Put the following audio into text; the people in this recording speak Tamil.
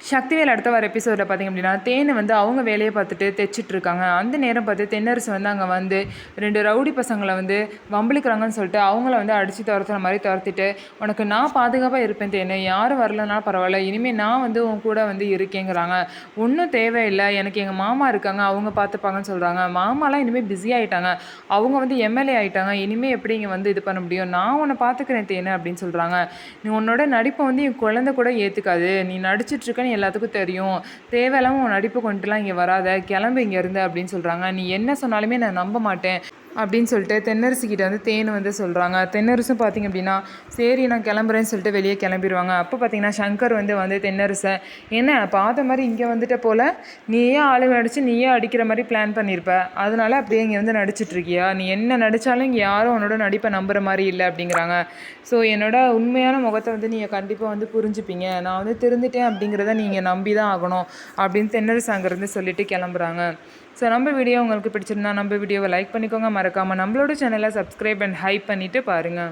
சக்திவேல் அடுத்த வர எபிசோடில் பார்த்திங்க அப்படின்னா தேன் வந்து அவங்க வேலையை பார்த்துட்டு தைச்சிட்ருக்காங்க. அந்த நேரம் பார்த்து தென்னரசு வந்து அங்கே வந்து 2 ரவுடி பசங்களை வந்து வம்பிழுக்கிறாங்கன்னு சொல்லிட்டு அவங்கள வந்து அடித்து துரத்துற மாதிரி துரத்திட்டு, உனக்கு நான் பாதுகாப்பாக இருப்பேன் தேனு, யாரும் வரலனாலும் பரவாயில்ல, இனிமேல் நான் வந்து உன் கூட வந்து இருக்கேங்கிறாங்க. ஒன்றும் தேவையில்லை, எனக்கு எங்கள் மாமா இருக்காங்க, அவங்க பார்த்துப்பாங்கன்னு சொல்கிறாங்க. மாமாலாம் இனிமேல் பிஸி ஆகிட்டாங்க, அவங்க வந்து எம்எல்ஏ ஆகிட்டாங்க, இனிமேல் எப்படி இங்கே வந்து இது பண்ண முடியும், நான் உன்னை பார்த்துக்கிறேன் தேனு அப்படின்னு சொல்கிறாங்க. நீ உன்னோட நடிப்பை வந்து என் குழந்தை கூட ஏற்றுக்காது, நீ நடிச்சிட்ருக்கன்னு எல்லாத்துக்கும் தெரியும், தேவையில்லாமல் உன் நடிப்பு கொண்டுலாம் இங்கே வராத, கிளம்பு இங்கேருந்து அப்படின்னு சொல்கிறாங்க. நீ என்ன சொன்னாலுமே நான் நம்ப மாட்டேன் அப்படின்னு சொல்லிட்டு தென்னரசுக்கிட்ட வந்து தேன் வந்து சொல்கிறாங்க. தென்னரசும் பார்த்திங்க அப்படின்னா சரி நான் கிளம்புறேன்னு சொல்லிட்டு வெளியே கிளம்பிடுவாங்க. அப்போ பார்த்திங்கன்னா சங்கர் வந்து தென்னரசை, என்ன பார்த்த மாதிரி இங்கே வந்துட்ட போல், நீயே ஆளு நடித்து நீயே அடிக்கிற மாதிரி பிளான் பண்ணியிருப்ப, அதனால அப்படியே இங்கே வந்து நடிச்சிட்ருக்கியா, நீ என்ன நடித்தாலும் இங்கே யாரும் உன்னோட நடிப்பை நம்புகிற மாதிரி இல்லை அப்படிங்கிறாங்க. ஸோ என்னோட உண்மையான முகத்தை வந்து நீங்கள் கண்டிப்பாக வந்து புரிஞ்சுப்பீங்க, நான் வந்து திருந்துட்டேன் அப்படிங்கிறத நீங்கள் நம்பி தான் ஆகணும் அப்படின்னு தென்னரசு அங்கேருந்து சொல்லிட்டு கிளம்புறாங்க. ஸோ நம்ம வீடியோ உங்களுக்கு பிடிச்சிருந்தா நம்ம வீடியோவை லைக் பண்ணிக்கோங்க, மறக்காமல் நம்மளோட சேனலை சப்ஸ்கிரைப் அண்ட் ஹைப் பண்ணிவிட்டு பாருங்கள்.